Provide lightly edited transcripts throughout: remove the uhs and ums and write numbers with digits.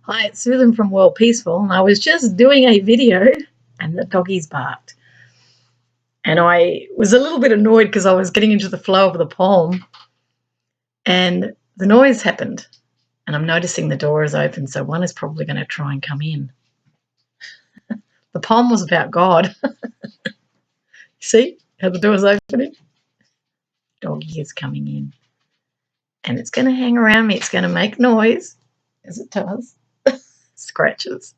Hi, it's Susan from Worldpeacefull, and I was just doing a video and the doggies barked. And I was a little bit annoyed because I was getting into the flow of the poem and the noise happened. And I'm noticing the door is open, so one is probably going to try and come in. The poem was about God. See how the door's opening? Doggy is coming in. And it's going to hang around me. It's going to make noise, as it does. Scratches.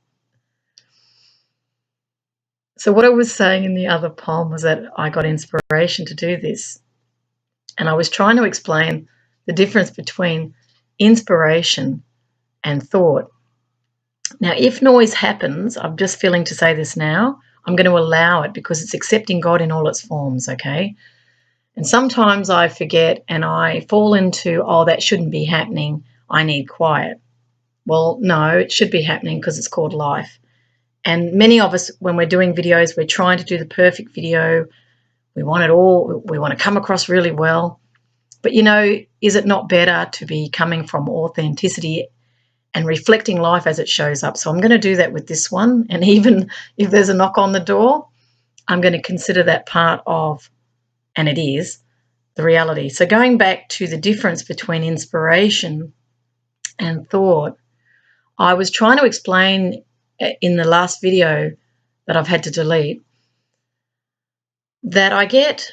So what I was saying in the other poem was that I got inspiration to do this. And I was trying to explain the difference between inspiration and thought. Now, if noise happens, I'm just feeling to say this now, I'm going to allow it because it's accepting God in all its forms, okay? And sometimes I forget and I fall into, oh, that shouldn't be happening. I need quiet. Well, no, it should be happening because it's called life. And many of us, when we're doing videos, we're trying to do the perfect video. We want it all. We want to come across really well. But, is it not better to be coming from authenticity and reflecting life as it shows up? So I'm going to do that with this one. And even if there's a knock on the door, I'm going to consider that part of, and it is, the reality. So going back to the difference between inspiration and thought, I was trying to explain in the last video that I've had to delete that I get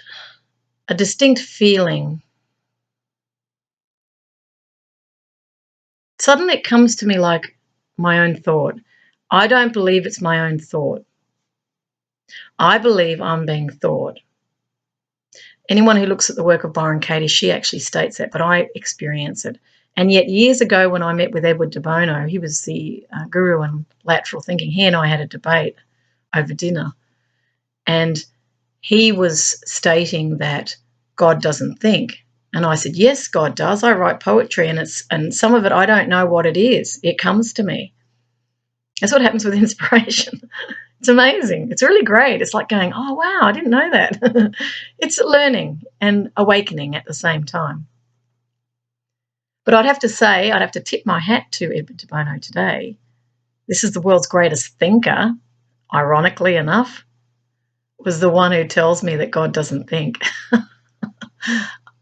a distinct feeling. Suddenly it comes to me like my own thought. I don't believe it's my own thought. I believe I'm being thought. Anyone who looks at the work of Byron Katie, she actually states that, but I experience it. And yet years ago when I met with Edward de Bono, he was the guru in lateral thinking. He and I had a debate over dinner. And he was stating that God doesn't think. And I said, yes, God does. I write poetry and some of it I don't know what it is. It comes to me. That's what happens with inspiration. It's amazing. It's really great. It's like going, oh, wow, I didn't know that. It's learning and awakening at the same time. But I'd have to tip my hat to Edward de Bono today. This is the world's greatest thinker, ironically enough, was the one who tells me that God doesn't think.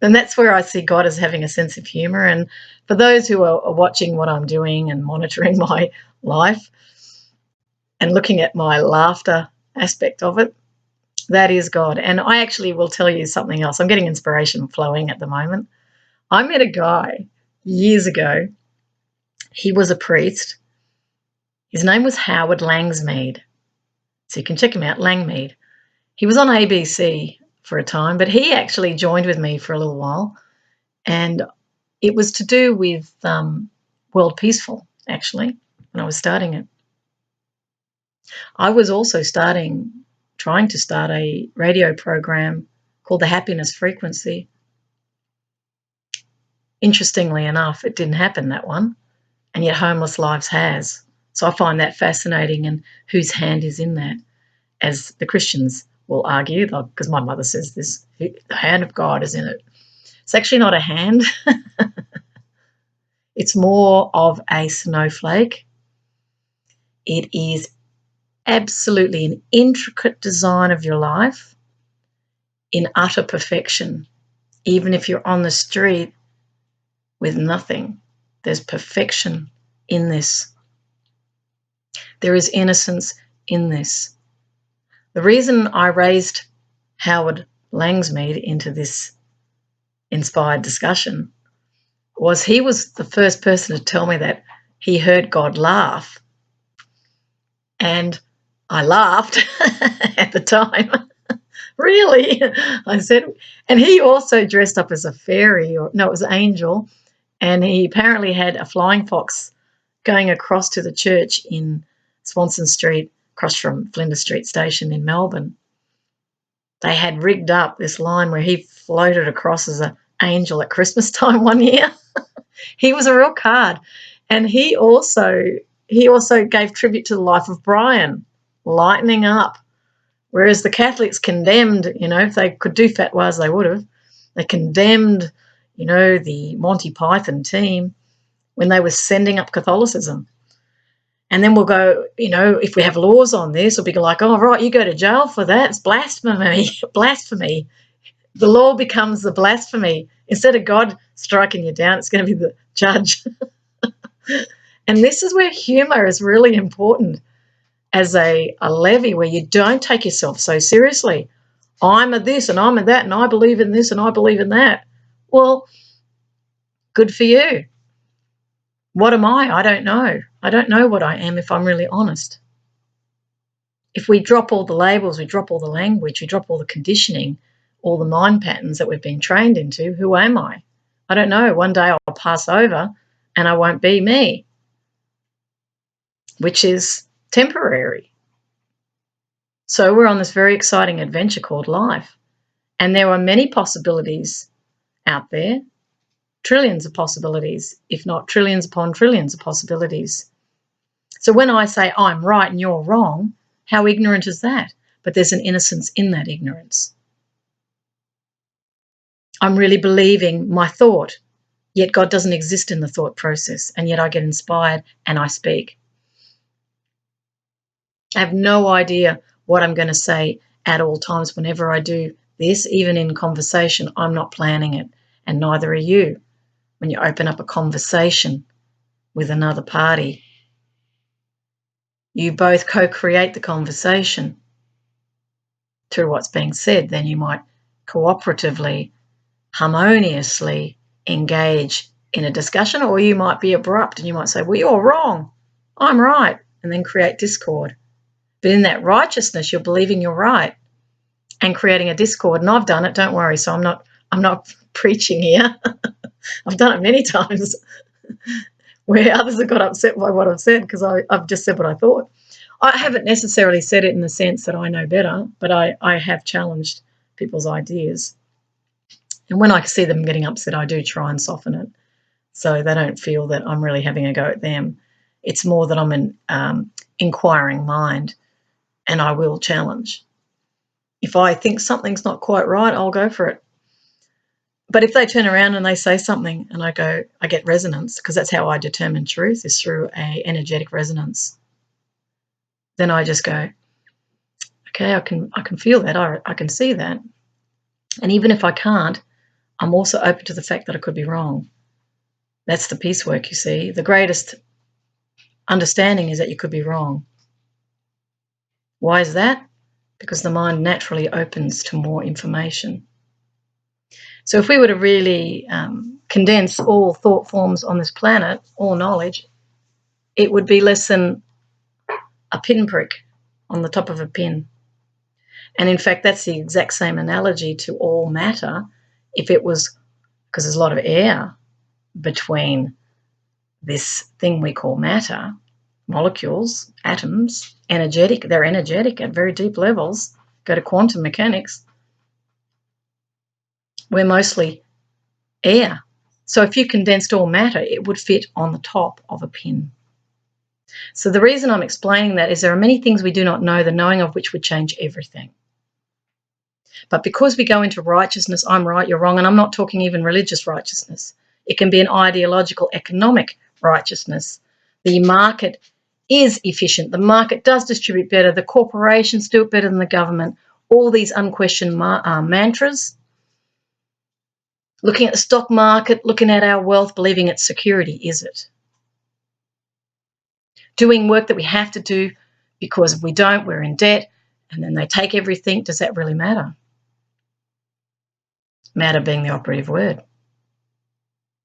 And that's where I see God as having a sense of humour. And for those who are watching what I'm doing and monitoring my life and looking at my laughter aspect of it, that is God. And I actually will tell you something else. I'm getting inspiration flowing at the moment. I met a guy years ago. He was a priest. His name was Howard Langsmead. So you can check him out, Langmead. He was on ABC for a time, but he actually joined with me for a little while. And it was to do with Worldpeacefull, actually, when I was starting it. I was also trying to start a radio program called The Happiness Frequency. Interestingly enough, it didn't happen, that one, and yet Homeless Lives has. So I find that fascinating, and whose hand is in that, as the Christians will argue, because my mother says this, the hand of God is in it. It's actually not a hand. It's more of a snowflake. It is absolutely an intricate design of your life in utter perfection. Even if you're on the street with nothing, there's perfection in this. There is innocence in this. The reason I raised Howard Langsmead into this inspired discussion was he was the first person to tell me that he heard God laugh. And I laughed at the time. Really? I said, and he also dressed up as a fairy, it was an angel, and he apparently had a flying fox going across to the church in Swanston Street, across from Flinders Street Station in Melbourne. They had rigged up this line where he floated across as an angel at Christmas time one year. He was a real card. And he also gave tribute to the life of Brian, lightening up. Whereas the Catholics condemned, if they could do fatwas, they would have. They condemned, the Monty Python team when they were sending up Catholicism. And then we'll go, if we have laws on this, we'll be like, oh, right, you go to jail for that. It's blasphemy. Blasphemy. The law becomes the blasphemy. Instead of God striking you down, it's going to be the judge. And this is where humour is really important as a levy, where you don't take yourself so seriously. I'm a this and I'm a that and I believe in this and I believe in that. Well, good for you. What am I? I don't know. I don't know what I am if I'm really honest. If we drop all the labels, we drop all the language, we drop all the conditioning, all the mind patterns that we've been trained into, who am I? I don't know. One day I'll pass over and I won't be me, which is temporary. So we're on this very exciting adventure called life. And there are many possibilities out there, trillions of possibilities, if not trillions upon trillions of possibilities. So when I say I'm right and you're wrong, how ignorant is that? But there's an innocence in that ignorance. I'm really believing my thought, yet God doesn't exist in the thought process, and yet I get inspired and I speak. I have no idea what I'm going to say at all times whenever I do this, even in conversation. I'm not planning it, and neither are you. When you open up a conversation with another party, you both co-create the conversation through what's being said. Then you might cooperatively, harmoniously engage in a discussion, or you might be abrupt and you might say, well, you're wrong, I'm right, and then create discord. But in that righteousness, you're believing you're right and creating a discord. And I've done it, don't worry. So I'm not preaching here. I've done it many times where others have got upset by what I've said because I've just said what I thought. I haven't necessarily said it in the sense that I know better, but I have challenged people's ideas. And when I see them getting upset, I do try and soften it so they don't feel that I'm really having a go at them. It's more that I'm an inquiring mind, and I will challenge. If I think something's not quite right, I'll go for it. But if they turn around and they say something and I get resonance, because that's how I determine truth, is through an energetic resonance. Then I just go, okay, I can feel that, I can see that. And even if I can't, I'm also open to the fact that I could be wrong. That's the peace work, you see. The greatest understanding is that you could be wrong. Why is that? Because the mind naturally opens to more information. So if we were to really condense all thought forms on this planet, all knowledge, it would be less than a pinprick on the top of a pin. And in fact, that's the exact same analogy to all matter. If it was, because there's a lot of air between this thing we call matter, molecules, atoms, energetic, they're energetic at very deep levels. Go to quantum mechanics. We're mostly air. So if you condensed all matter, it would fit on the top of a pin. So the reason I'm explaining that is there are many things we do not know, the knowing of which would change everything. But because we go into righteousness, I'm right, you're wrong, and I'm not talking even religious righteousness. It can be an ideological, economic righteousness. The market is efficient. The market does distribute better. The corporations do it better than the government. All these unquestioned mantras. Looking at the stock market, looking at our wealth, believing it's security, is it? Doing work that we have to do because if we don't, we're in debt, and then they take everything. Does that really matter? Matter being the operative word.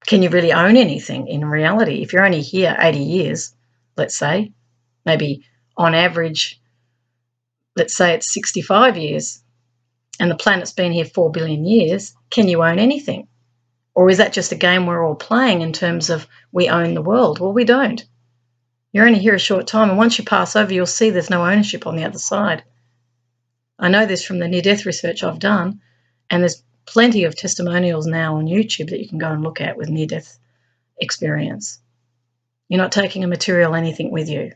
Can you really own anything in reality? If you're only here 80 years, let's say, maybe on average, let's say it's 65 years, and the planet's been here 4 billion years, can you own anything? Or is that just a game we're all playing in terms of we own the world? Well, we don't. You're only here a short time, and once you pass over, you'll see there's no ownership on the other side. I know this from the near-death research I've done, and there's plenty of testimonials now on YouTube that you can go and look at with near-death experience. You're not taking a material anything with you.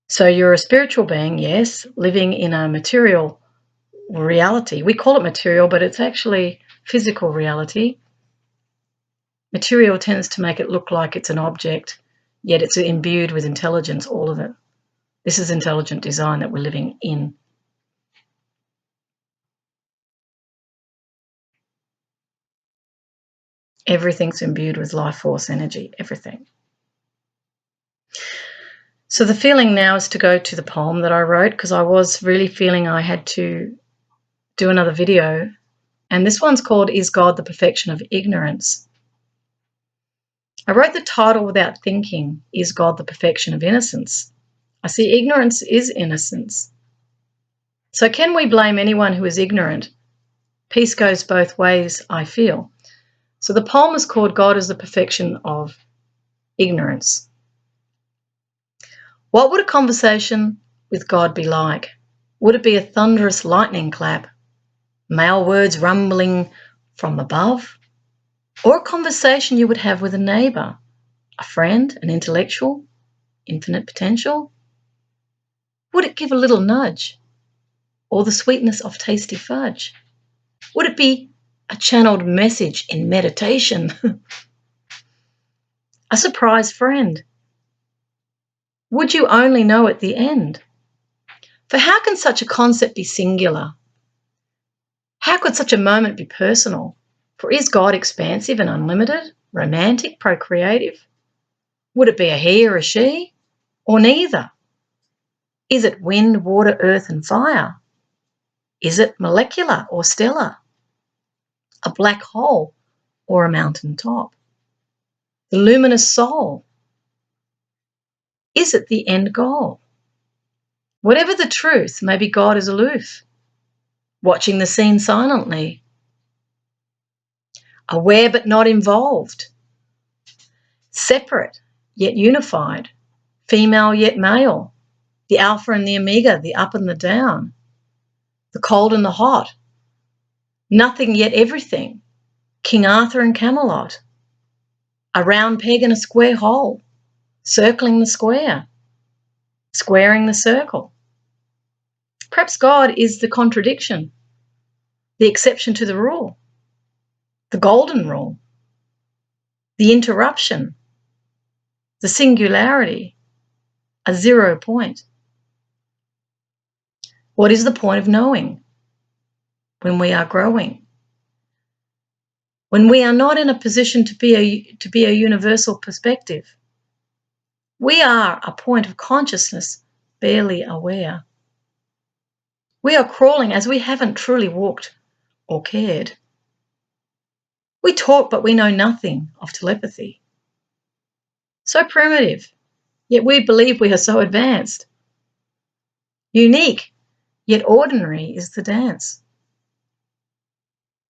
So you're a spiritual being, yes, living in a material reality. We call it material, but it's actually physical reality. Material tends to make it look like it's an object. yet it's imbued with intelligence, all of it. This is intelligent design that we're living in. Everything's imbued with life force energy, everything. So the feeling now is to go to the poem that I wrote, because I was really feeling I had to do another video. And this one's called Is God the Perfection of Ignorance? I wrote the title without thinking, Is God the Perfection of Innocence? I see ignorance is innocence. So can we blame anyone who is ignorant? Peace goes both ways, I feel. So the poem is called God is the Perfection of Ignorance. What would a conversation with God be like? Would it be a thunderous lightning clap, male words rumbling from above? Or a conversation you would have with a neighbour, a friend, an intellectual, infinite potential? Would it give a little nudge, or the sweetness of tasty fudge? Would it be a channeled message in meditation? A surprise friend? Would you only know at the end? For how can such a concept be singular? How could such a moment be personal? For is God expansive and unlimited, romantic, procreative? Would it be a he or a she, or neither? Is it wind, water, earth and fire? Is it molecular or stellar? A black hole or a mountain top? The luminous soul? Is it the end goal? Whatever the truth, maybe God is aloof, watching the scene silently, aware but not involved, separate yet unified, female yet male, the alpha and the omega, the up and the down, the cold and the hot, nothing yet everything, King Arthur and Camelot, a round peg in a square hole, circling the square, squaring the circle. Perhaps God is the contradiction, the exception to the rule, the golden rule, the interruption, the singularity, a 0 point. What is the point of knowing when we are growing? When we are not in a position to be a universal perspective? We are a point of consciousness, barely aware. We are crawling as we haven't truly walked or cared. We talk, but we know nothing of telepathy. So primitive, yet we believe we are so advanced. Unique, yet ordinary is the dance.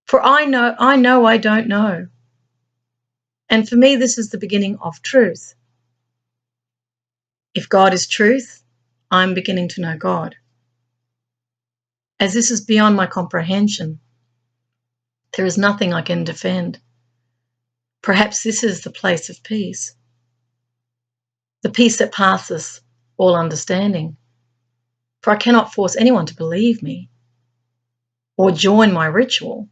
For I know I don't know. And for me, this is the beginning of truth. If God is truth, I'm beginning to know God. As this is beyond my comprehension, there is nothing I can defend. Perhaps this is the place of peace, the peace that passes all understanding. For I cannot force anyone to believe me or join my ritual,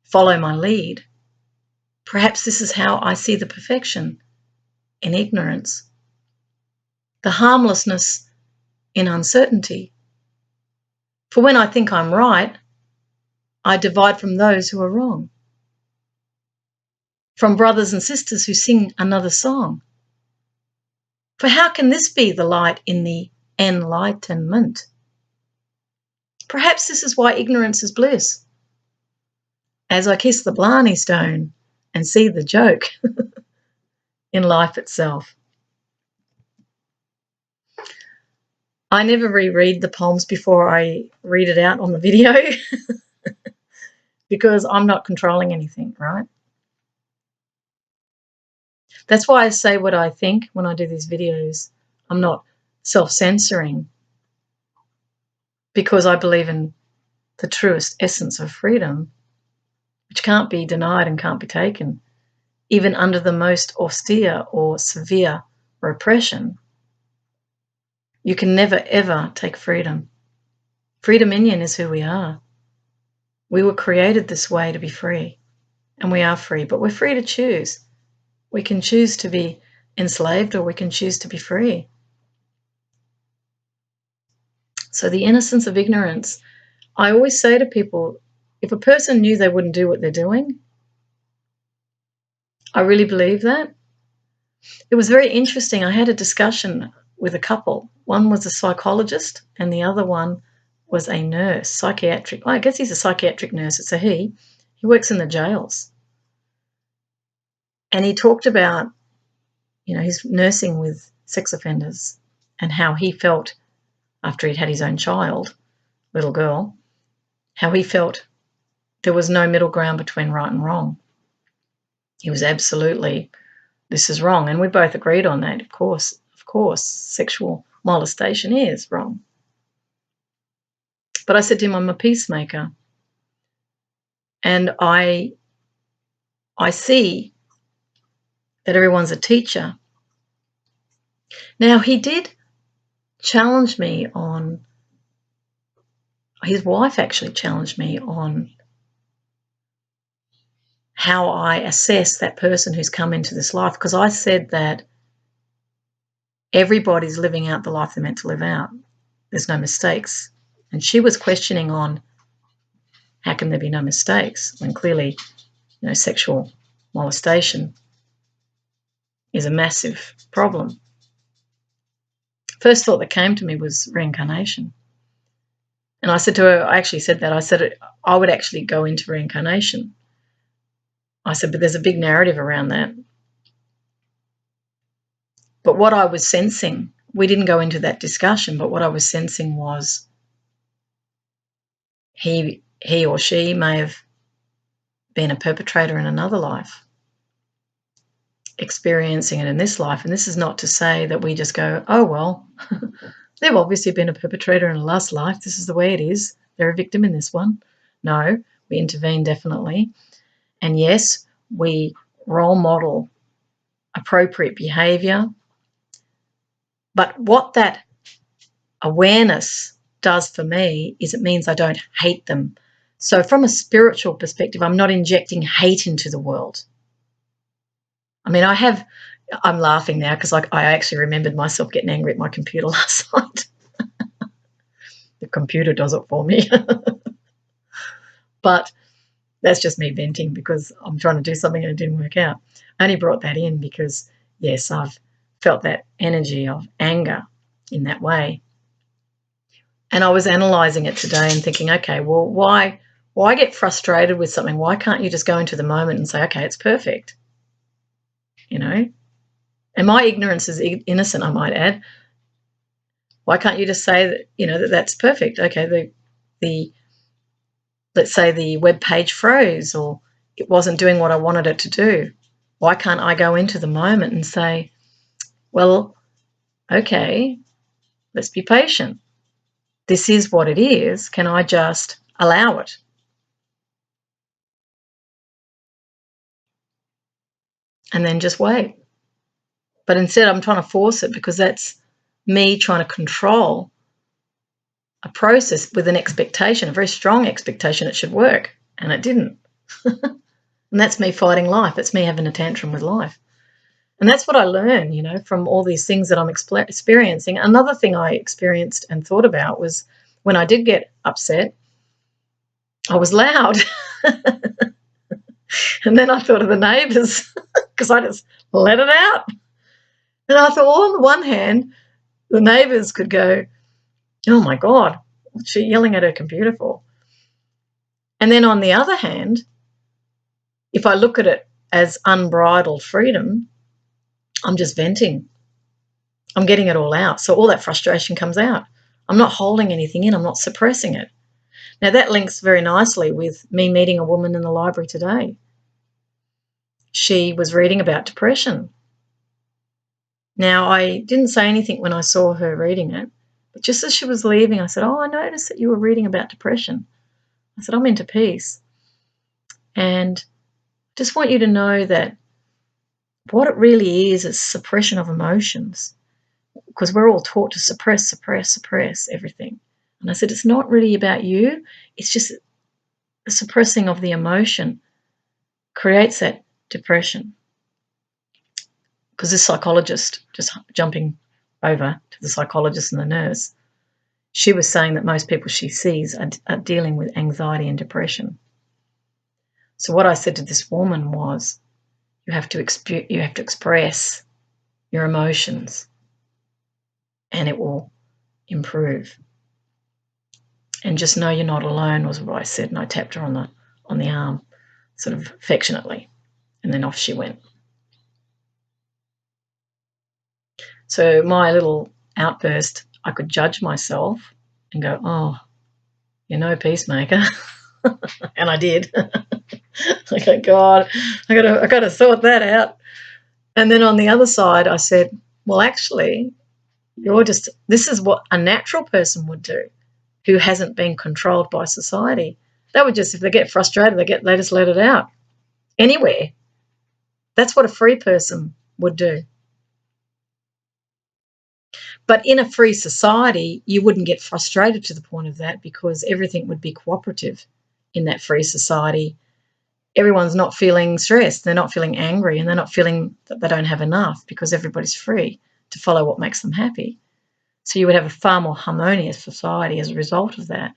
follow my lead. Perhaps this is how I see the perfection in ignorance, the harmlessness in uncertainty. For when I think I'm right, I divide from those who are wrong, from brothers and sisters who sing another song. For how can this be the light in the enlightenment? Perhaps this is why ignorance is bliss. As I kiss the Blarney Stone and see the joke in life itself. I never reread the poems before I read it out on the video because I'm not controlling anything, right? That's why I say what I think when I do these videos. I'm not self-censoring because I believe in the truest essence of freedom, which can't be denied and can't be taken, even under the most austere or severe repression. You can never, ever take freedom. Freedom Indian is who we are. We were created this way to be free, and we are free, but we're free to choose. We can choose to be enslaved or we can choose to be free. So the innocence of ignorance, I always say to people, if a person knew they wouldn't do what they're doing, I really believe that. It was very interesting. I had a discussion with a couple. One was a psychologist and the other one was a nurse, psychiatric. Well, I guess he's a psychiatric nurse. It's a he. He works in the jails. And he talked about, his nursing with sex offenders and how he felt after he'd had his own child, little girl, how he felt there was no middle ground between right and wrong. He was absolutely, this is wrong. And we both agreed on that. Of course, sexual molestation is wrong. But I said to him, I'm a peacemaker. And I see that everyone's a teacher. Now, he did challenge me on, his wife actually challenged me on how I assess that person who's come into this life, because I said that everybody's living out the life they're meant to live out. There's no mistakes. And she was questioning on how can there be no mistakes when clearly, sexual molestation is a massive problem. First thought that came to me was reincarnation. And I said to her, I actually said that, I said I would actually go into reincarnation. I said, but there's a big narrative around that. But what I was sensing, we didn't go into that discussion, but what I was sensing was he or she may have been a perpetrator in another life, experiencing it in this life. And this is not to say that we just go, oh, well, they've obviously been a perpetrator in a last life. This is the way it is. They're a victim in this one. No, we intervene definitely. And yes, we role model appropriate behaviour. But what that awareness does for me is it means I don't hate them. So from a spiritual perspective, I'm not injecting hate into the world. I mean, I'm laughing now because I actually remembered myself getting angry at my computer last night. The computer does it for me. But that's just me venting because I'm trying to do something and it didn't work out. I only brought that in because, yes, I've felt that energy of anger in that way. And I was analysing it today and thinking, okay, well, why get frustrated with something? Why can't you just go into the moment and say, okay, it's perfect? And my ignorance is innocent, I might add. Why can't you just say that, that's perfect? Okay, let's say the web page froze or it wasn't doing what I wanted it to do. Why can't I go into the moment and say, well, okay, let's be patient. This is what it is. Can I just allow it? And then just wait. But instead I'm trying to force it because that's me trying to control a process with an expectation, a very strong expectation it should work, and it didn't. And that's me fighting life. It's me having a tantrum with life. And that's what I learn, from all these things that I'm experiencing. Another thing I experienced and thought about was when I did get upset, I was loud. And then I thought of the neighbours because I just let it out. And I thought, well, on the one hand, the neighbours could go, oh, my God, what's she yelling at her computer for? And then on the other hand, if I look at it as unbridled freedom, I'm just venting. I'm getting it all out. So all that frustration comes out. I'm not holding anything in. I'm not suppressing it. Now, that links very nicely with me meeting a woman in the library today. She was reading about depression. Now, I didn't say anything when I saw her reading it, but just as she was leaving, I said, oh, I noticed that you were reading about depression. I said, I'm into peace. And just want you to know that what it really is suppression of emotions, because we're all taught to suppress everything. And I said, it's not really about you. It's just the suppressing of the emotion creates that depression. because this psychologist, just jumping over to the psychologist and the nurse, she was saying that most people she sees are dealing with anxiety and depression. So what I said to this woman was, you have to express your emotions and it will improve. And just know you're not alone was what I said, and I tapped her on the arm sort of affectionately, and then off she went. So my little outburst, I could judge myself and go, oh, you're no peacemaker. And I did. I go, God, I gotta sort that out. And then on the other side, I said, well, actually, this is what a natural person would do who hasn't been controlled by society. They would just, if they get frustrated, they just let it out anywhere. That's what a free person would do. But in a free society, you wouldn't get frustrated to the point of that, because everything would be cooperative in that free society. Everyone's not feeling stressed, they're not feeling angry, and they're not feeling that they don't have enough, because everybody's free to follow what makes them happy. So you would have a far more harmonious society as a result of that.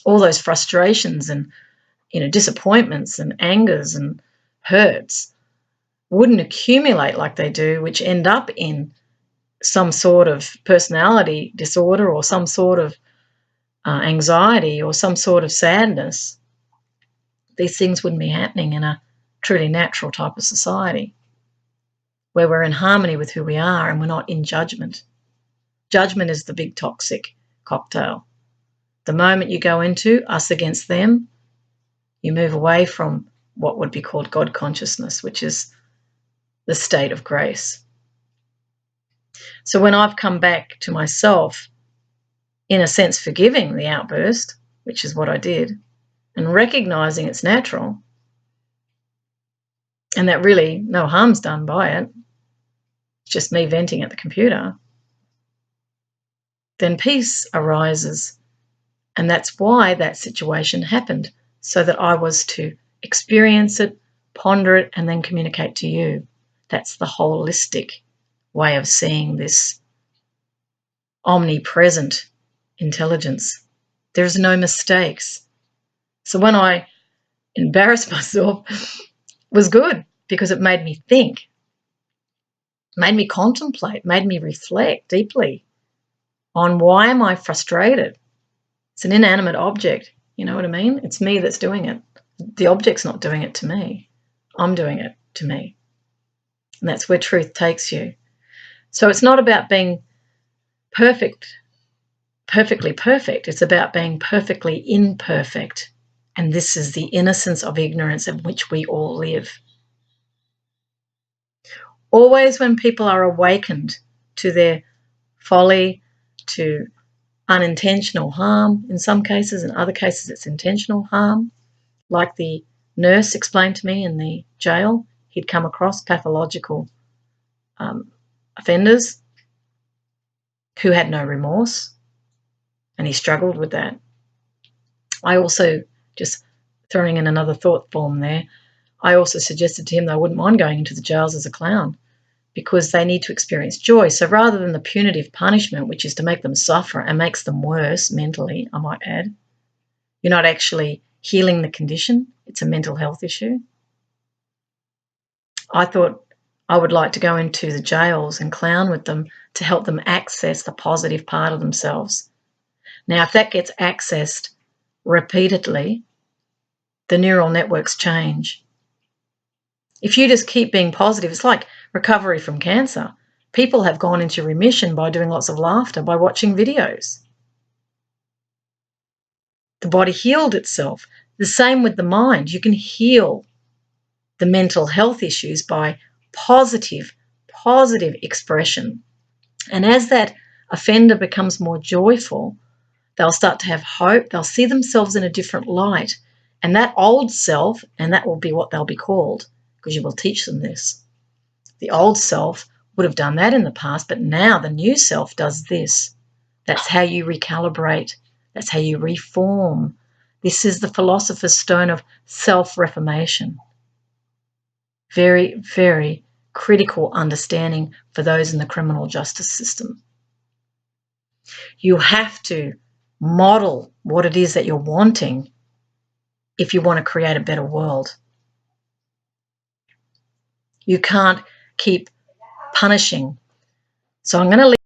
All those frustrations and disappointments and angers and hurts wouldn't accumulate like they do, which end up in some sort of personality disorder or some sort of anxiety or some sort of sadness. These things wouldn't be happening in a truly natural type of society where we're in harmony with who we are and we're not in judgment. Judgment is the big toxic cocktail. The moment you go into us against them, you move away from what would be called God consciousness, which is the state of grace. So when I've come back to myself, in a sense forgiving the outburst, which is what I did, and recognizing it's natural and that really no harm's done by it, it's just me venting at the computer, then peace arises. And that's why that situation happened, so that I was to experience it, ponder it, and then communicate to you. That's the holistic way of seeing this omnipresent intelligence. There's no mistakes. So when I embarrassed myself, it was good, because it made me think, made me contemplate, made me reflect deeply on why am I frustrated. It's an inanimate object, you know what I mean? It's me that's doing it. The object's not doing it to me. I'm doing it to me. And that's where truth takes you. So it's not about being perfectly perfect. It's about being perfectly imperfect. And this is the innocence of ignorance in which we all live. Always when people are awakened to their folly, to unintentional harm in some cases, in other cases it's intentional harm, like the nurse explained to me in the jail, he'd come across pathological offenders who had no remorse, and he struggled with that. I also, just throwing in another thought form there, I also suggested to him that I wouldn't mind going into the jails as a clown, because they need to experience joy. So rather than the punitive punishment, which is to make them suffer and makes them worse mentally, I might add, you're not actually healing the condition. It's a mental health issue. I thought I would like to go into the jails and clown with them to help them access the positive part of themselves. Now, if that gets accessed repeatedly, the neural networks change. If you just keep being positive, it's like recovery from cancer. People have gone into remission by doing lots of laughter, by watching videos. The body healed itself. The same with the mind. You can heal the mental health issues by positive expression. And as that offender becomes more joyful, they'll start to have hope. They'll see themselves in a different light. And that old self, and that will be what they'll be called, because you will teach them this. The old self would have done that in the past, but now the new self does this. That's how you recalibrate. That's how you reform. This is the philosopher's stone of self-reformation. Very, very critical understanding for those in the criminal justice system. You have to model what it is that you're wanting if you want to create a better world. You can't keep punishing. So I'm going to leave